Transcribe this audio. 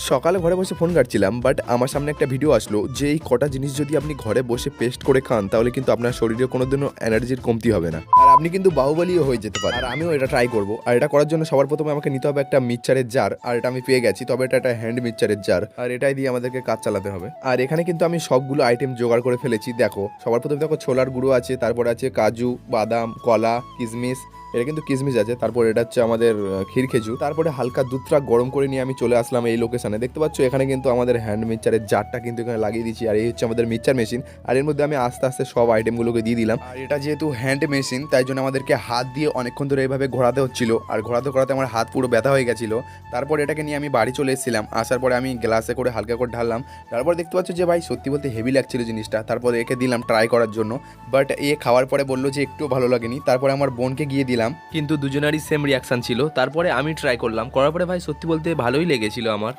সকালে ঘরে বসে ফোন ঘাঁটছিলাম, বাট আমার সামনে একটা ভিডিও আসলো যে এই কটা জিনিস যদি আপনি ঘরে বসে পেস্ট করে খান তাহলে কিন্তু আপনার শরীরে কোনোদিনও এনার্জির কমতি হবে না, আর আপনি কিন্তু বাহুবলীও হয়ে যেতে পারেন। আর আমিও এটা ট্রাই করবো। আর এটা করার জন্য সবার প্রথমে আমাকে নিতে হবে একটা মিক্সচারের জার, আর এটা আমি পেয়ে গেছি, তবে এটা একটা হ্যান্ড মিক্সচারের জার, আর এটাই দিয়ে আমাদেরকে কাজ চালাতে হবে। আর এখানে কিন্তু আমি সবগুলো আইটেম জোগাড় করে ফেলেছি। দেখো, সবার প্রথমে দেখো ছোলার গুঁড়ো আছে, তারপর আছে কাজু, বাদাম, কলা, কিশমিশ, এটা কিন্তু কিশমিশ আছে, তারপর এটা হচ্ছে আমাদের ক্ষীর খেজুর, তারপরে হালকা দুধটা গরম করে নিয়ে আমি চলে আসলাম এই লোকেশনে। দেখতে পাচ্ছ এখানে কিন্তু আমাদের হ্যান্ড মিক্সচারের জারটা কিন্তু এখানে লাগিয়ে দিচ্ছি, আর এই হচ্ছে আমাদের মিক্সচার মেশিন। আর এর মধ্যে আমি আস্তে আস্তে সব আইটেমগুলোকে দিয়ে দিলাম। আর এটা যেহেতু হ্যান্ড মেশিন তাই জন্য আমাদেরকে হাত দিয়ে অনেকক্ষণ ধরে এইভাবে ঘোরাতে হচ্ছিল, আর ঘোরাতে ঘোরাতে আমার হাত পুরো ব্যথা হয়ে গেছিলো। তারপর এটাকে নিয়ে আমি বাড়ি চলে এসেছিলাম। আসার পরে আমি গ্লাসে করে হালকা করে ঢাললাম। তারপর দেখতে পাচ্ছ যে ভাই সত্যি বলতে হেভি লাগছিল জিনিসটা। তারপর একে দিলাম ট্রাই করার জন্য, বাট এ খাওয়ার পরে বললো যে একটু ভালো লাগেনি। তারপরে আমার বোনকে গিয়ে দিলাম, কিন্তু দুজনারই সেম রিয়াকশান ছিল। তারপরে আমি ট্রাই করলাম, করার পরে ভাই সত্যি বলতে ভালোই লেগেছিল আমার।